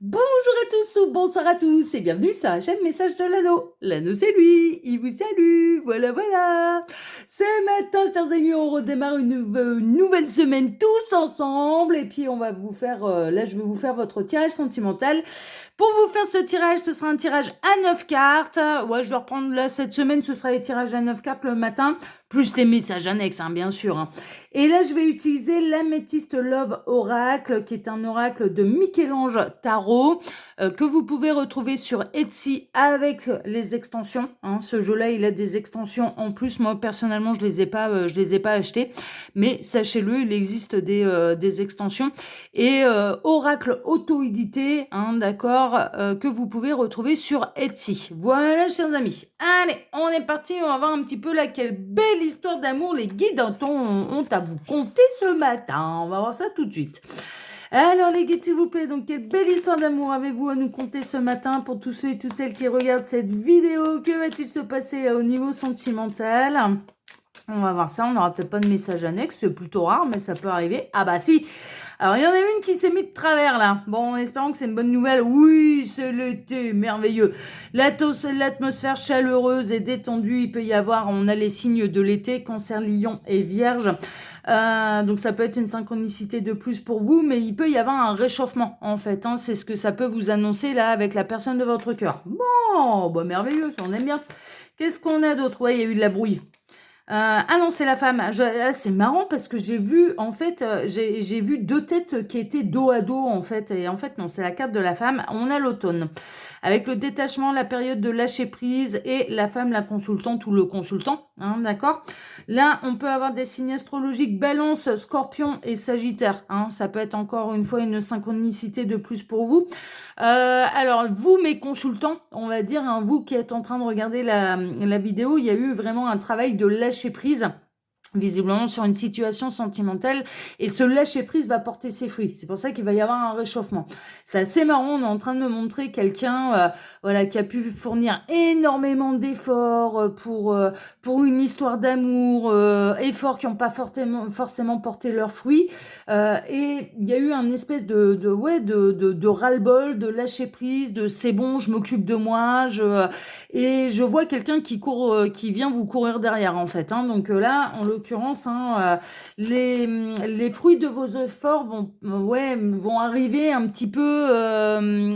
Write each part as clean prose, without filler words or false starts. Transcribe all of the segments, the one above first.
Bonjour à tous ou bonsoir à tous et bienvenue sur la chaîne Message de l'Anneau. L'Anneau c'est lui, il vous salue, voilà. Ce matin, chers amis, on redémarre une nouvelle semaine tous ensemble et puis on va vous faire, là je vais vous faire votre tirage sentimental. Pour vous faire ce tirage, ce sera un tirage à 9 cartes. Ouais, je vais reprendre là cette semaine, ce sera les tirages à 9 cartes le matin, plus les messages annexes, hein, bien sûr. Hein. Et là, je vais utiliser l'Améthyste Love Oracle, qui est un oracle de Michel-Ange Tarot, que vous pouvez retrouver sur Etsy avec les extensions. Hein. Ce jeu-là, il a des extensions en plus. Moi, personnellement, je les ai pas achetées. Mais sachez-le, il existe des extensions. Et oracle auto-édité, hein, d'accord, que vous pouvez retrouver sur Etsy. Voilà, chers amis. Allez, on est parti. On va voir un petit peu là quelle belle histoire d'amour les guides ont à vous conter ce matin. On va voir ça tout de suite. Alors les guides, s'il vous plaît, donc quelle belle histoire d'amour avez-vous à nous conter ce matin pour tous ceux et toutes celles qui regardent cette vidéo? Que va-t-il se passer au niveau sentimental? On va voir ça, on n'aura peut-être pas de message annexe, c'est plutôt rare, mais ça peut arriver. Ah bah si. Alors, il y en a une qui s'est mise de travers, là. Bon, en espérant que c'est une bonne nouvelle. Oui, c'est l'été, merveilleux. L'atmosphère chaleureuse et détendue, il peut y avoir, on a les signes de l'été, Cancer, Lion et Vierge. Donc, ça peut être une synchronicité de plus pour vous, mais il peut y avoir un réchauffement, en fait. Hein. C'est ce que ça peut vous annoncer, là, avec la personne de votre cœur. Bon, bah, merveilleux, ça, on aime bien. Qu'est-ce qu'on a d'autre? Ouais, il y a eu de la brouille. Ah non, c'est la femme. C'est marrant parce que j'ai vu, en fait, j'ai vu deux têtes qui étaient dos à dos, en fait. Et en fait, non, c'est la carte de la femme. On a l'automne. Avec le détachement, la période de lâcher prise et la femme, la consultante ou le consultant. Hein, d'accord? Là, on peut avoir des signes astrologiques Balance, Scorpion et Sagittaire. Hein, ça peut être encore une fois une synchronicité de plus pour vous. Alors, vous, mes consultants, on va dire, hein, vous qui êtes en train de regarder la vidéo, il y a eu vraiment un travail de lâcher prise visiblement sur une situation sentimentale et ce lâcher prise va porter ses fruits. C'est pour ça qu'il va y avoir un réchauffement. C'est assez marrant, on est en train de me montrer quelqu'un voilà, qui a pu fournir énormément d'efforts pour une histoire d'amour, efforts qui n'ont pas forcément porté leurs fruits. Et il y a eu un espèce de ras-le-bol, de lâcher prise, de c'est bon, je m'occupe de moi, et je vois quelqu'un qui court, qui vient vous courir derrière en fait. Hein. Donc là, en l'occurrence, hein, les fruits de vos efforts vont arriver un petit peu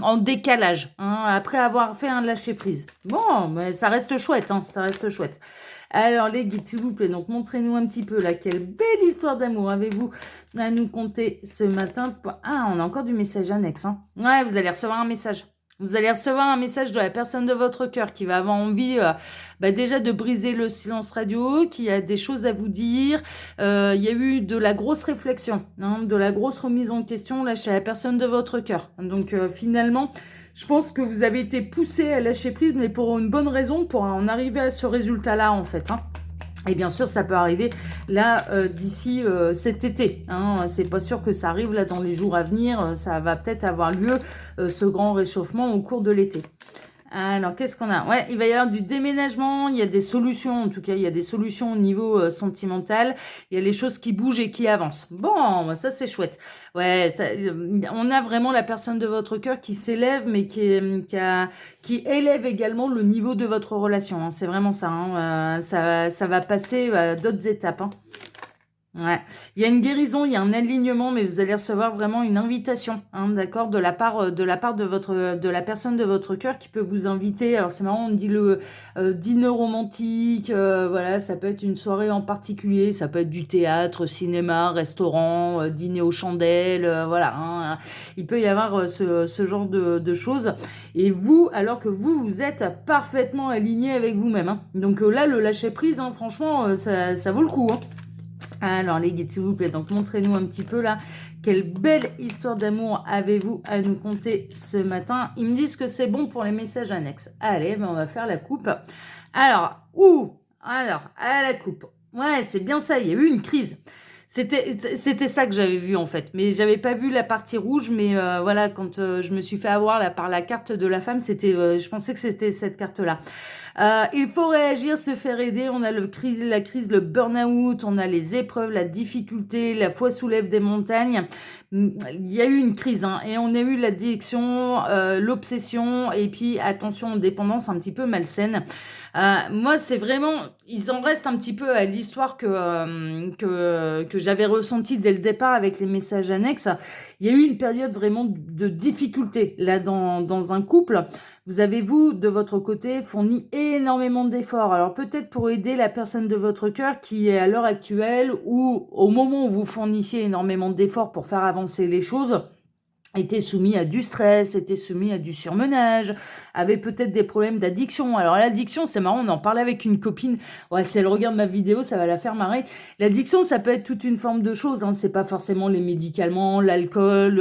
en décalage, hein, après avoir fait un lâcher prise. Bon, mais ça reste chouette, hein, ça reste chouette. Alors les guides, s'il vous plaît, donc montrez-nous un petit peu là, quelle belle histoire d'amour avez-vous à nous conter ce matin? Ah, on a encore du message annexe. Hein. Ouais, vous allez recevoir un message. Vous allez recevoir un message de la personne de votre cœur qui va avoir envie déjà de briser le silence radio, qui a des choses à vous dire. Il y a eu de la grosse réflexion, hein, de la grosse remise en question là chez la personne de votre cœur. Donc finalement, je pense que vous avez été poussé à lâcher prise, mais pour une bonne raison, pour en arriver à ce résultat-là en fait. Hein. Et bien sûr, ça peut arriver là d'ici cet été. Hein. C'est pas sûr que ça arrive là dans les jours à venir. Ça va peut-être avoir lieu, ce grand réchauffement au cours de l'été. Alors, qu'est-ce qu'on a? Ouais, il va y avoir du déménagement, il y a des solutions, en tout cas, il y a des solutions au niveau sentimental, il y a les choses qui bougent et qui avancent. Bon, ça c'est chouette. Ouais, on a vraiment la personne de votre cœur qui s'élève, mais qui élève également le niveau de votre relation. Hein. C'est vraiment ça, hein. Ça va passer à d'autres étapes. Hein. Ouais, il y a une guérison, il y a un alignement, mais vous allez recevoir vraiment une invitation, hein, d'accord, de la part de la personne de votre cœur qui peut vous inviter. Alors c'est marrant, on dit le dîner romantique, voilà, ça peut être une soirée en particulier, ça peut être du théâtre, cinéma, restaurant, dîner aux chandelles, voilà. Hein, il peut y avoir ce genre de choses. Et vous, alors que vous êtes parfaitement aligné avec vous-même. Hein. Donc là, le lâcher prise, hein, franchement, ça vaut le coup. Hein. Alors les guides, s'il vous plaît, donc montrez-nous un petit peu là, quelle belle histoire d'amour avez-vous à nous conter ce matin? Ils me disent que c'est bon pour les messages annexes. Allez, ben on va faire la coupe. Alors, alors, à la coupe. Ouais, c'est bien ça, il y a eu une crise. C'était ça que j'avais vu en fait, mais j'avais pas vu la partie rouge, mais voilà, quand je me suis fait avoir là, par la carte de la femme, je pensais que c'était cette carte-là. Il faut réagir, se faire aider. On a la crise, le burn-out, on a les épreuves, la difficulté, la foi soulève des montagnes. il y a eu une crise, hein, et on a eu l'addiction, l'obsession et puis attention, dépendance un petit peu malsaine. Moi, c'est vraiment ils en restent un petit peu à l'histoire que j'avais ressentie dès le départ avec les messages annexes. Il y a eu une période vraiment de difficulté là dans un couple. Vous avez, vous, de votre côté, fourni énormément d'efforts. Alors peut-être pour aider la personne de votre cœur qui est à l'heure actuelle ou au moment où vous fournissiez énormément d'efforts pour faire avancer les choses, était soumis à du stress, était soumis à du surmenage, avait peut-être des problèmes d'addiction. Alors l'addiction, c'est marrant, on en parlait avec une copine. Ouais, si elle regarde ma vidéo, ça va la faire marrer. L'addiction, ça peut être toute une forme de choses, hein. C'est pas forcément les médicaments, l'alcool,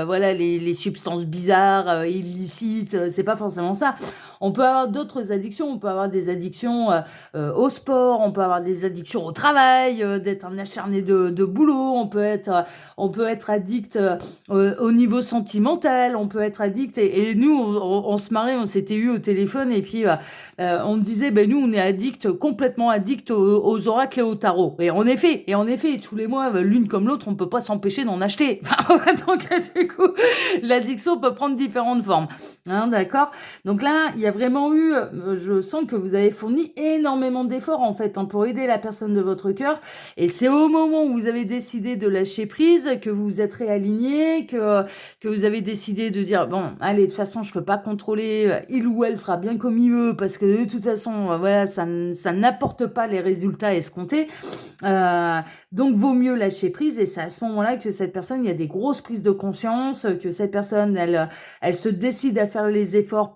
voilà, les substances bizarres, illicites. C'est pas forcément ça. On peut avoir d'autres addictions. On peut avoir des addictions au sport. On peut avoir des addictions au travail, d'être un acharné de boulot. On peut être addict au niveau sentimental, on peut être addict. Et nous, on se marrait, on s'était eu au téléphone et puis on me disait, ben nous, on est addict, complètement addict aux oracles et au tarot. Et en effet, tous les mois, l'une comme l'autre, on peut pas s'empêcher d'en acheter. Donc, du coup, l'addiction peut prendre différentes formes. Hein, d'accord? Donc là, il y a vraiment eu, je sens que vous avez fourni énormément d'efforts, en fait, hein, pour aider la personne de votre cœur. Et c'est au moment où vous avez décidé de lâcher prise, que vous vous êtes réaligné, que vous avez décidé de dire, bon, allez, de toute façon, je peux pas contrôler, il ou elle fera bien comme il veut, parce que de toute façon, voilà, ça n'apporte pas les résultats escomptés. Donc, vaut mieux lâcher prise. Et c'est à ce moment-là que cette personne, il y a des grosses prises de conscience, que cette personne, elle se décide à faire les efforts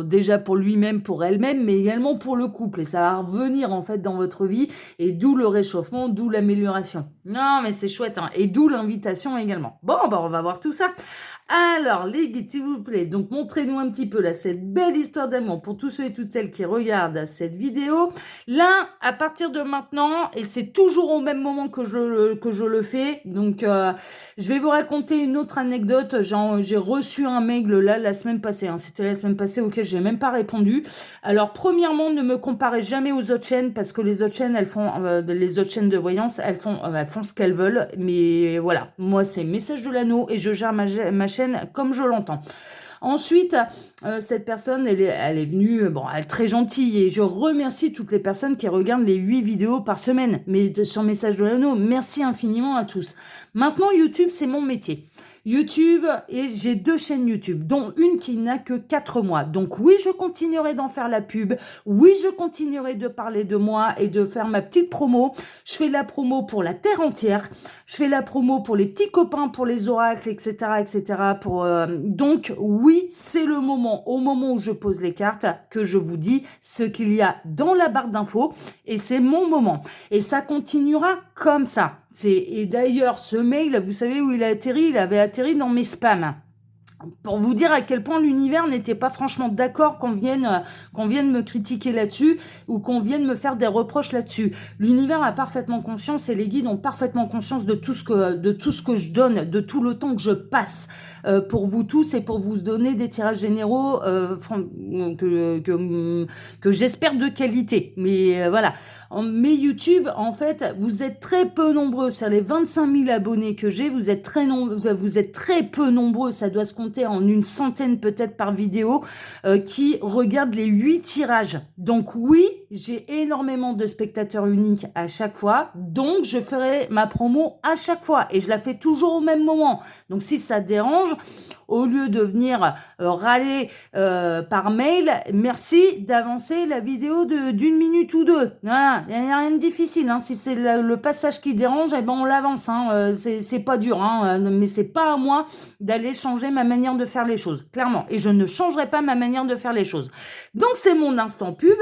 déjà pour lui-même, pour elle-même, mais également pour le couple. Et ça va revenir, en fait, dans votre vie. Et d'où le réchauffement, d'où l'amélioration. Non, mais c'est chouette, hein. Et d'où l'invitation également. Bon, bah, on va voir tout ça. Alors, les guides, s'il vous plaît, donc montrez-nous un petit peu là cette belle histoire d'amour pour tous ceux et toutes celles qui regardent cette vidéo. Là, à partir de maintenant, et c'est toujours au même moment que je le fais, donc je vais vous raconter une autre anecdote. J'ai reçu un mail là la semaine passée, hein. C'était la semaine passée auquel j'ai même pas répondu. Alors, premièrement, ne me comparez jamais aux autres chaînes parce que les autres chaînes, les autres chaînes de voyance, elles font ce qu'elles veulent. Mais voilà, moi, c'est Message de l'Anneau et je gère ma chaîne comme je l'entends. Ensuite, cette personne, elle est venue, bon, elle est très gentille et je remercie toutes les personnes qui regardent les 8 vidéos par semaine. Mais sur Message de l'Anneau, merci infiniment à tous. Maintenant, YouTube, c'est mon métier. YouTube, et j'ai 2 chaînes YouTube, dont une qui n'a que 4 mois. Donc oui, je continuerai d'en faire la pub. Oui, je continuerai de parler de moi et de faire ma petite promo. Je fais la promo pour la terre entière. Je fais la promo pour les petits copains, pour les oracles, etc., etc. Donc oui, c'est le moment, au moment où je pose les cartes, que je vous dis ce qu'il y a dans la barre d'infos. Et c'est mon moment. Et ça continuera comme ça. Et d'ailleurs, ce mail, vous savez où il a atterri? Il avait atterri dans mes spams. Pour vous dire à quel point l'univers n'était pas franchement d'accord qu'on vienne me critiquer là-dessus ou qu'on vienne me faire des reproches là-dessus. L'univers a parfaitement conscience et les guides ont parfaitement conscience de tout ce que je donne, de tout le temps que je passe pour vous tous et pour vous donner des tirages généraux que j'espère de qualité. Mais voilà. Mais YouTube, en fait, vous êtes très peu nombreux. Sur les 25 000 abonnés que j'ai, vous êtes très peu nombreux. Ça doit se compter en une centaine peut-être par vidéo qui regardent les 8 tirages. Donc oui, j'ai énormément de spectateurs uniques à chaque fois. Donc je ferai ma promo à chaque fois. Et je la fais toujours au même moment. Donc si ça dérange, au lieu de venir râler par mail, merci d'avancer la vidéo d'une minute ou deux. Voilà, il n'y a rien de difficile. Hein. Si c'est le passage qui dérange, eh ben on l'avance. Hein. C'est pas dur, hein. Mais c'est pas à moi d'aller changer ma manière de faire les choses, clairement. Et je ne changerai pas ma manière de faire les choses. Donc c'est mon instant pub.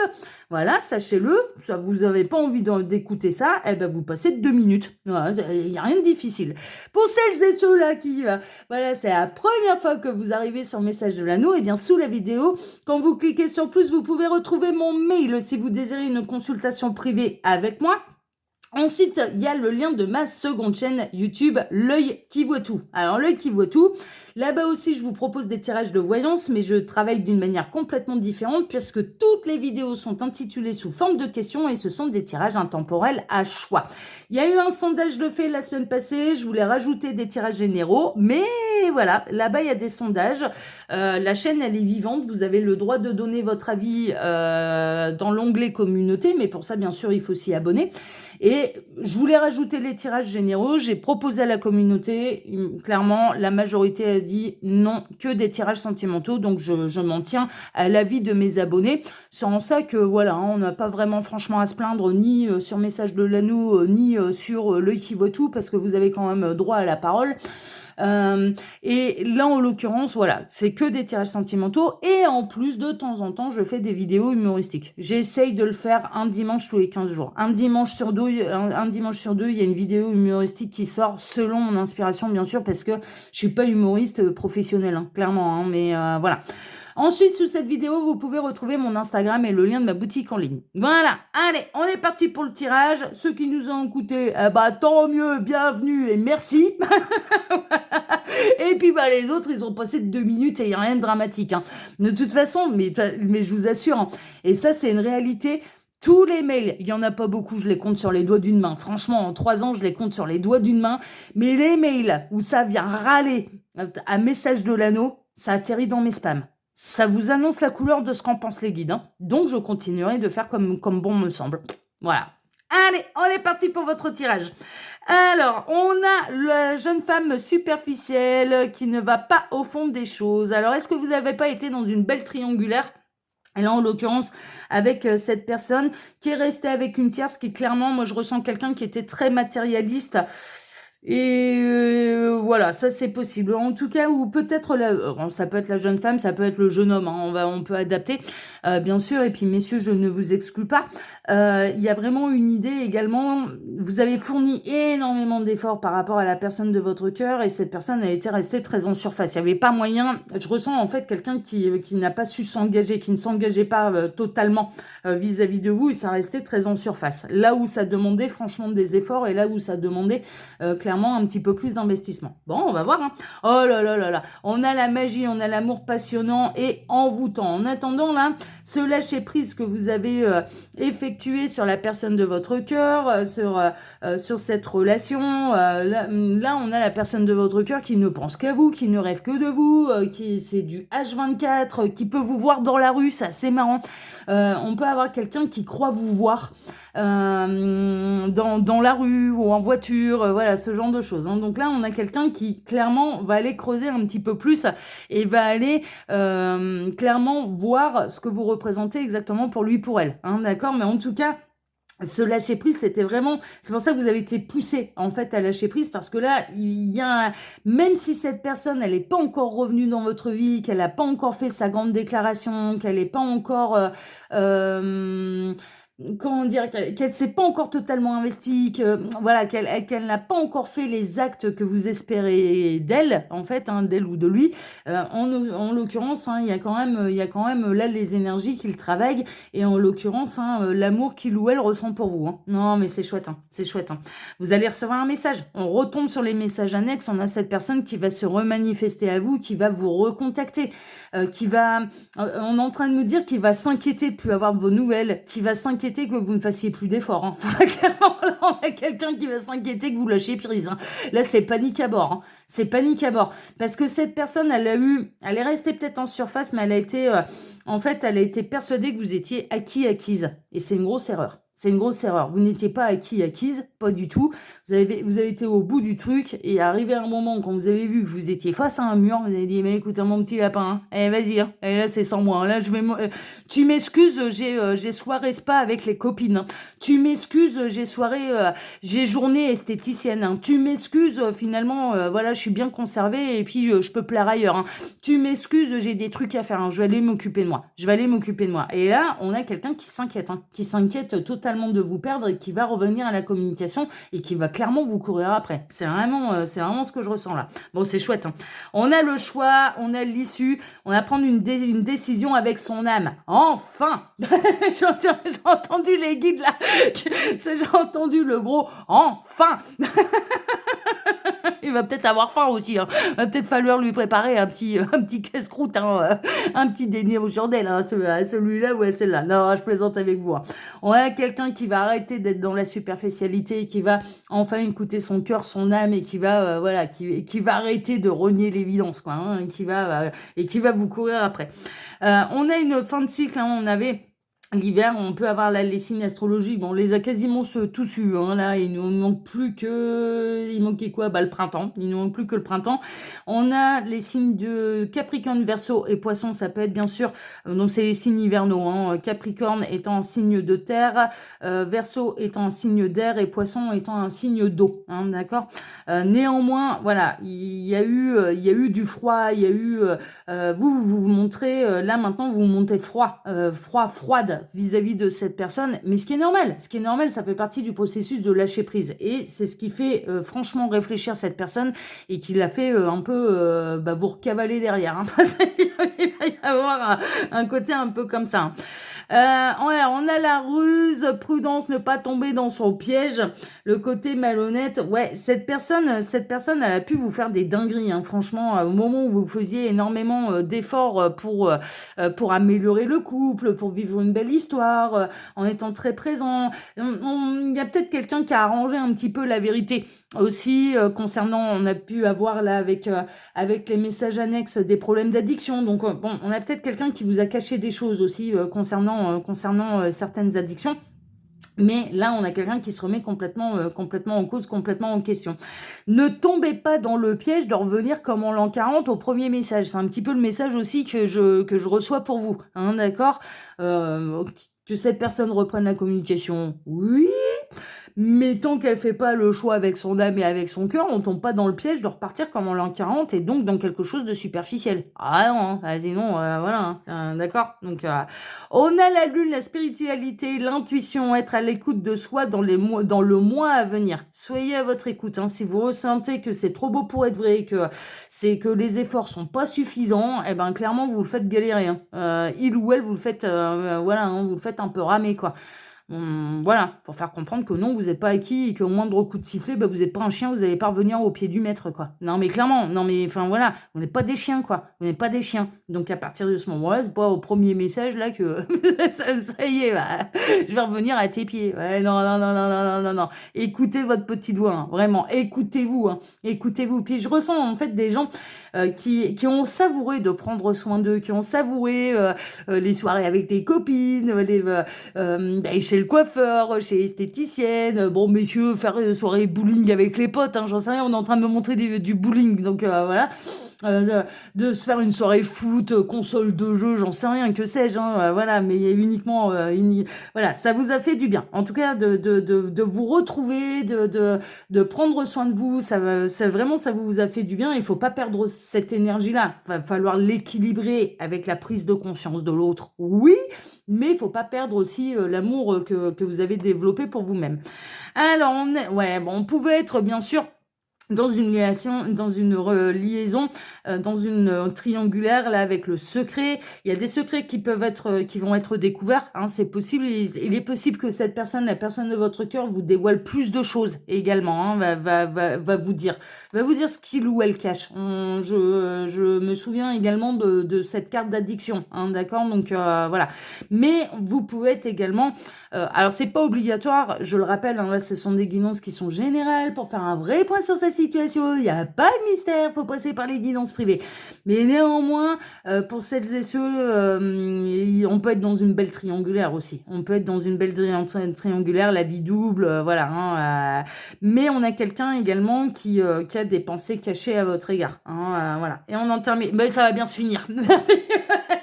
Voilà, sachez-le. Ça, vous n'avez pas envie d'écouter ça, eh ben vous passez 2 minutes. Voilà, il n'y a rien de difficile. Pour celles et ceux-là qui, voilà, c'est la première fois que vous arrivez sur Message de l'Anneau, et bien sous la vidéo, quand vous cliquez sur plus, vous pouvez retrouver mon mail si vous désirez une consultation privée avec moi. Ensuite, il y a le lien de ma seconde chaîne YouTube, L'œil qui voit tout. Alors, L'œil qui voit tout, là-bas aussi, je vous propose des tirages de voyance, mais je travaille d'une manière complètement différente puisque toutes les vidéos sont intitulées sous forme de questions et ce sont des tirages intemporels à choix. Il y a eu un sondage de fait la semaine passée, je voulais rajouter des tirages généraux, mais voilà, là-bas, il y a des sondages. La chaîne, elle est vivante, vous avez le droit de donner votre avis dans l'onglet communauté, mais pour ça, bien sûr, il faut s'y abonner. Et je voulais rajouter les tirages généraux, j'ai proposé à la communauté, clairement la majorité a dit non, que des tirages sentimentaux, donc je m'en tiens à l'avis de mes abonnés. C'est en ça que voilà, hein, on n'a pas vraiment franchement à se plaindre ni sur Message de l'Anneau, ni sur L'œil qui voit tout, parce que vous avez quand même droit à la parole. Et là, en l'occurrence, voilà, c'est que des tirages sentimentaux. Et en plus, de temps en temps, je fais des vidéos humoristiques. J'essaye de le faire un dimanche tous les 15 jours. Un dimanche sur deux, il y a une vidéo humoristique qui sort selon mon inspiration, bien sûr, parce que je suis pas humoriste professionnel, hein, clairement. Hein, mais voilà. Ensuite, sous cette vidéo, vous pouvez retrouver mon Instagram et le lien de ma boutique en ligne. Voilà, allez, on est parti pour le tirage. Ceux qui nous ont écoutés, tant mieux, bienvenue et merci. Et puis les autres, ils ont passé 2 minutes et il n'y a rien de dramatique. Hein. De toute façon, mais je vous assure, hein, et ça c'est une réalité. Tous les mails, il n'y en a pas beaucoup, je les compte sur les doigts d'une main. Franchement, en 3 ans, je les compte sur les doigts d'une main. Mais les mails où ça vient râler à Message de l'Anneau, ça atterrit dans mes spams. Ça vous annonce la couleur de ce qu'en pensent les guides. Hein. Donc, je continuerai de faire comme bon me semble. Voilà. Allez, on est parti pour votre tirage. Alors, on a la jeune femme superficielle qui ne va pas au fond des choses. Alors, est-ce que vous n'avez pas été dans une belle triangulaire ? Et là, en l'occurrence, avec cette personne qui est restée avec une tierce qui, clairement, moi, je ressens quelqu'un qui était très matérialiste. Et voilà, ça c'est possible. En tout cas, ou peut-être ça peut être la jeune femme, ça peut être le jeune homme. Hein, on peut adapter, bien sûr. Et puis, messieurs, je ne vous exclus pas. Il y a vraiment une idée également. Vous avez fourni énormément d'efforts par rapport à la personne de votre cœur, et cette personne a été restée très en surface. Il n'y avait pas moyen. Je ressens en fait quelqu'un qui n'a pas su s'engager, qui ne s'engageait pas totalement vis-à-vis de vous, et ça restait très en surface. Là où ça demandait franchement des efforts, et là où ça demandait clairement un petit peu plus d'investissement. Bon, on va voir. Hein. Oh là là là là. On a la magie, on a l'amour passionnant et envoûtant. En attendant, là, ce lâcher-prise que vous avez effectué sur la personne de votre cœur, sur cette relation, là, on a la personne de votre cœur qui ne pense qu'à vous, qui ne rêve que de vous, qui c'est du H24, qui peut vous voir dans la rue, c'est assez marrant. On peut avoir quelqu'un qui croit vous voir dans la rue ou en voiture, voilà, ce genre de choses. Hein. Donc là, on a quelqu'un qui, clairement, va aller creuser un petit peu plus et va aller clairement voir ce que vous représentez exactement pour lui, pour elle. Hein, d'accord ? Mais en tout cas, ce lâcher prise, c'était vraiment, c'est pour ça que vous avez été poussé en fait à lâcher prise, parce que là, il y a, même si cette personne, elle n'est pas encore revenue dans votre vie, qu'elle n'a pas encore fait sa grande déclaration, qu'elle n'est pas encore comment dire, qu'elle s'est pas encore totalement investie, voilà, qu'elle n'a pas encore fait les actes que vous espérez d'elle, en fait, hein, d'elle ou de lui. En l'occurrence, hein, il y a quand même là les énergies qu'il travaille, et en l'occurrence, hein, l'amour qu'il ou elle ressent pour vous. Hein. Non, mais c'est chouette, hein, c'est chouette. Hein. Vous allez recevoir un message. On retombe sur les messages annexes. On a cette personne qui va se remanifester à vous, qui va vous recontacter, qui va, on est en train de me dire qu'il va s'inquiéter de plus avoir vos nouvelles, qui va s'inquiéter que vous ne fassiez plus d'efforts. Hein. Clairement, là, on a quelqu'un qui va s'inquiéter que vous lâchiez prise. Hein. Là, c'est panique à bord. Hein. C'est panique à bord. Parce que cette personne, elle est restée peut-être en surface, mais elle a été persuadée que vous étiez acquise. Et c'est une grosse erreur. C'est une grosse erreur. Vous n'étiez pas acquise, pas du tout. Vous avez été au bout du truc, et arrivé à un moment, quand vous avez vu que vous étiez face à un mur, vous avez dit, mais écoute, mon petit lapin, hein, vas-y, hein, et là c'est sans moi. Hein, là, tu m'excuses, j'ai soirée spa avec les copines. Hein. Tu m'excuses, j'ai journée esthéticienne. Hein. Tu m'excuses, finalement, voilà, je suis bien conservée, et puis je peux plaire ailleurs. Hein. Tu m'excuses, j'ai des trucs à faire. Hein. Je vais aller m'occuper de moi. Et là, on a quelqu'un qui s'inquiète, hein, qui s'inquiète totalement totalement de vous perdre et qui va revenir à la communication et qui va clairement vous courir après. C'est vraiment ce que je ressens là. Bon, c'est chouette, hein. On a le choix, on a l'issue, on va prendre une décision avec son âme. Enfin. J'ai entendu les guides là, j'ai entendu le gros enfin. Il va peut-être avoir faim aussi, hein. Il va peut-être falloir lui préparer un petit casse-croûte, hein, un petit dîner aux chandelles, hein, à celui-là ou à celle-là. Non, je plaisante avec vous, hein. On a quelqu'un qui va arrêter d'être dans la superficialité, qui va enfin écouter son cœur, son âme, et qui va qui va arrêter de renier l'évidence, quoi, hein, et qui va vous courir après. On a une fin de cycle, hein, on avait l'hiver, on peut avoir là les signes astrologiques. Bon, on les a quasiment tous eus, hein, là. Il nous manque plus que... Il manquait quoi? Bah, le printemps. Il nous manque plus que le printemps. On a les signes de Capricorne, Verseau et Poisson. Ça peut être bien sûr... donc, c'est les signes hivernaux, hein. Capricorne étant un signe de terre, Verseau étant un signe d'air et Poisson étant un signe d'eau, hein, d'accord? Néanmoins, voilà, il y a eu du froid, il y a eu... vous montrez... là, maintenant, vous montez froide vis-à-vis de cette personne, mais ce qui est normal, ça fait partie du processus de lâcher prise, et c'est ce qui fait franchement réfléchir cette personne, et qui l'a fait un peu vous recavaler derrière, hein, parce qu'il va y avoir un côté un peu comme ça, hein. On a la ruse, prudence, ne pas tomber dans son piège, le côté malhonnête. Ouais, cette personne, elle a pu vous faire des dingueries, hein, franchement, au moment où vous faisiez énormément d'efforts pour améliorer le couple, pour vivre une belle histoire, en étant très présent. Il y a peut-être quelqu'un qui a arrangé un petit peu la vérité aussi, concernant, on a pu avoir là avec les messages annexes des problèmes d'addiction. Donc bon, on a peut-être quelqu'un qui vous a caché des choses aussi concernant certaines addictions. Mais là, on a quelqu'un qui se remet complètement en cause, complètement en question. Ne tombez pas dans le piège de revenir comme en l'an 40 au premier message. C'est un petit peu le message aussi que je reçois pour vous, hein, d'accord? Que cette personne reprenne la communication, oui. Mais tant qu'elle fait pas le choix avec son âme et avec son cœur, on tombe pas dans le piège de repartir comme en l'an 40 et donc dans quelque chose de superficiel. Ah non, hein, sinon, voilà, hein, d'accord. Donc, on a la lune, la spiritualité, l'intuition, être à l'écoute de soi dans le mois à venir. Soyez à votre écoute, hein. Si vous ressentez que c'est trop beau pour être vrai, que les efforts sont pas suffisants, eh ben clairement vous le faites galérer, hein. Il ou elle vous le faites, voilà, hein, vous le faites un peu ramer, quoi. Voilà, pour faire comprendre que non, vous n'êtes pas acquis et qu'au moindre coup de sifflet, bah, vous n'êtes pas un chien, vous allez pas revenir au pied du maître, quoi. Non, mais clairement, non, mais enfin voilà, vous n'êtes pas des chiens, quoi. Vous n'êtes pas des chiens. Donc à partir de ce moment-là, c'est pas au premier message là que ça y est, bah, je vais revenir à tes pieds. Ouais, non, non, non, non, non, non, non, non. Écoutez votre petite voix, hein, vraiment, écoutez-vous, hein, écoutez-vous. Puis je ressens en fait des gens qui ont savouré de prendre soin d'eux, qui ont savouré les soirées avec des copines, d'aller chez le coiffeur, chez l'esthéticienne, bon messieurs, faire une soirée bowling avec les potes, hein, j'en sais rien, on est en train de me montrer du bowling, donc voilà. De se faire une soirée foot, console de jeu, j'en sais rien, que sais-je, hein, voilà, mais uniquement, voilà, ça vous a fait du bien. En tout cas, de vous retrouver, de prendre soin de vous, vraiment, ça vous a fait du bien. Il faut pas perdre cette énergie-là. Il va falloir l'équilibrer avec la prise de conscience de l'autre, oui, mais il faut pas perdre aussi l'amour que vous avez développé pour vous-même. Alors, on pouvait être, bien sûr, dans une liaison, dans une triangulaire là avec le secret. Il y a des secrets qui vont être découverts, hein, c'est possible. Il est possible que cette personne, la personne de votre cœur, vous dévoile plus de choses également, hein, va vous dire ce qu'il ou elle cache. Je me souviens également de cette carte d'addiction, hein, d'accord, donc voilà. Mais vous pouvez être également alors c'est pas obligatoire, je le rappelle, hein, là ce sont des guidances qui sont générales pour faire un vrai point sur sa situation, il n'y a pas de mystère, faut passer par les guidances privées. Mais néanmoins, pour celles et ceux, on peut être dans une belle triangulaire aussi. On peut être dans une belle triangulaire, la vie double, voilà. Hein, mais on a quelqu'un également qui a des pensées cachées à votre égard. Hein, voilà. Et on en termine. Ben, ça va bien se finir.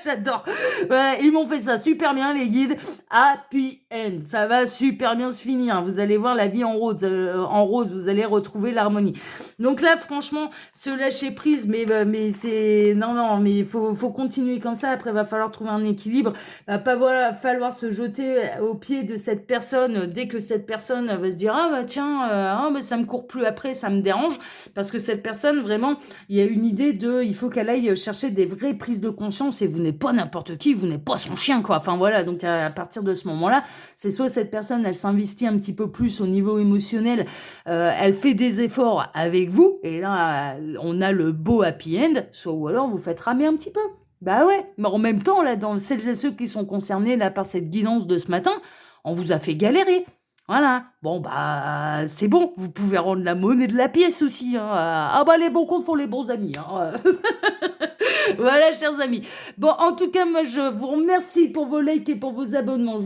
J'adore. Voilà, ils m'ont fait ça super bien, les guides. Happy end. Ça va super bien se finir. Vous allez voir la vie en rose. Vous allez retrouver l'harmonie. Donc là, franchement, se lâcher prise, mais c'est... Non, mais faut continuer comme ça. Après, va falloir trouver un équilibre. Va pas falloir se jeter au pied de cette personne dès que cette personne va se dire « Ah bah tiens, ça me court plus après, ça me dérange. » Parce que cette personne, vraiment, il y a une idée il faut qu'elle aille chercher des vraies prises de conscience et vous n'êtes pas n'importe qui, vous n'êtes pas son chien, quoi. Enfin voilà, donc à partir de ce moment-là, c'est soit cette personne, elle s'investit un petit peu plus au niveau émotionnel, elle fait des efforts avec vous, et là, on a le beau happy end, soit ou alors vous faites ramer un petit peu. Bah ouais, mais en même temps, là, dans celles et ceux qui sont concernés là, par cette guidance de ce matin, on vous a fait galérer. Voilà. Bon, bah, c'est bon. Vous pouvez rendre la monnaie de la pièce aussi. Hein. Ah bah, les bons comptes font les bons amis. Hein. Voilà, chers amis. Bon, en tout cas, moi, je vous remercie pour vos likes et pour vos abonnements.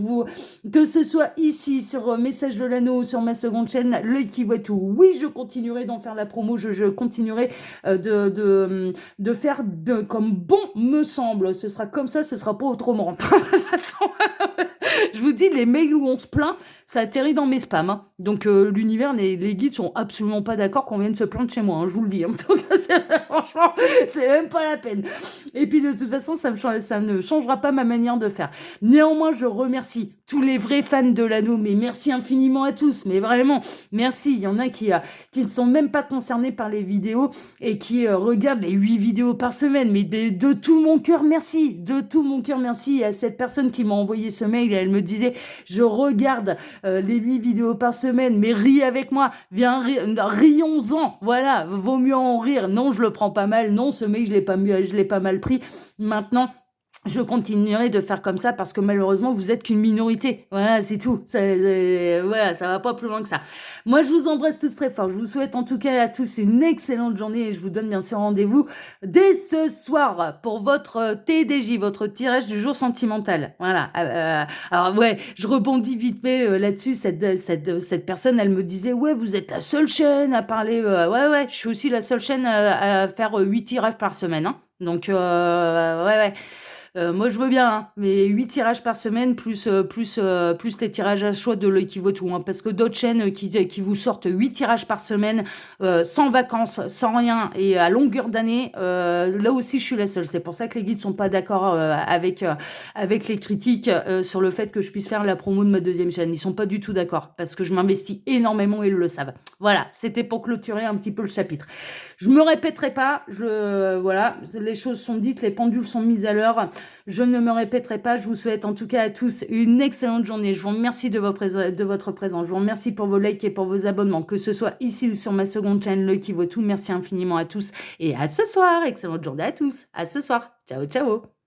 Que ce soit ici, sur Message de l'Anneau, sur ma seconde chaîne, L'œil qui voit tout. Oui, je continuerai d'en faire la promo. Je continuerai de faire comme bon me semble. Ce sera comme ça, ce sera pas autrement. De toute façon, je vous dis, les mails où on se plaint, ça atterrit dans mes spams. Hein. Donc, l'univers, les guides sont absolument pas d'accord qu'on vienne se plaindre chez moi. Hein, je vous le dis. En tout cas, franchement, c'est même pas la peine. Et puis, de toute façon, ça ne changera pas ma manière de faire. Néanmoins, je remercie tous les vrais fans de l'anneau. Mais merci infiniment à tous. Mais vraiment, merci. Il y en a qui ne sont même pas concernés par les vidéos et qui regardent les 8 vidéos par semaine. Mais de tout mon cœur, merci. De tout mon cœur, merci à cette personne qui m'a envoyé ce mail. Elle me disait, je regarde les 8 vidéos par semaine, mais ris avec moi. Viens, rions-en. Voilà, vaut mieux en rire. Non, je le prends pas mal. Non, ce mail, je l'ai pas mal pris. Maintenant, je continuerai de faire comme ça parce que malheureusement, vous êtes qu'une minorité. Voilà, c'est tout. Voilà, ça va pas plus loin que ça. Moi, je vous embrasse tous très fort. Je vous souhaite en tout cas à tous une excellente journée et je vous donne bien sûr rendez-vous dès ce soir pour votre TDJ, votre tirage du jour sentimental. Voilà. Alors ouais, je rebondis vite fait là-dessus. Cette personne, elle me disait, ouais, vous êtes la seule chaîne à parler. Ouais, je suis aussi la seule chaîne à faire 8 tirages par semaine. Hein. Donc, ouais. Moi, je veux bien, hein, mais 8 tirages par semaine, plus les tirages à choix de L'œil qui vaut tout. Hein, parce que d'autres chaînes qui vous sortent 8 tirages par semaine, sans vacances, sans rien, et à longueur d'année, là aussi, je suis la seule. C'est pour ça que les guides sont pas d'accord avec les critiques sur le fait que je puisse faire la promo de ma deuxième chaîne. Ils sont pas du tout d'accord, parce que je m'investis énormément et ils le savent. Voilà, c'était pour clôturer un petit peu le chapitre. Je me répéterai pas, voilà, les choses sont dites, les pendules sont mises à l'heure. Je ne me répéterai pas. Je vous souhaite en tout cas à tous une excellente journée. Je vous remercie de votre présence. Je vous remercie pour vos likes et pour vos abonnements, que ce soit ici ou sur ma seconde chaîne, L'œil qui vaut tout. Merci infiniment à tous et à ce soir. Excellente journée à tous. À ce soir. Ciao, ciao.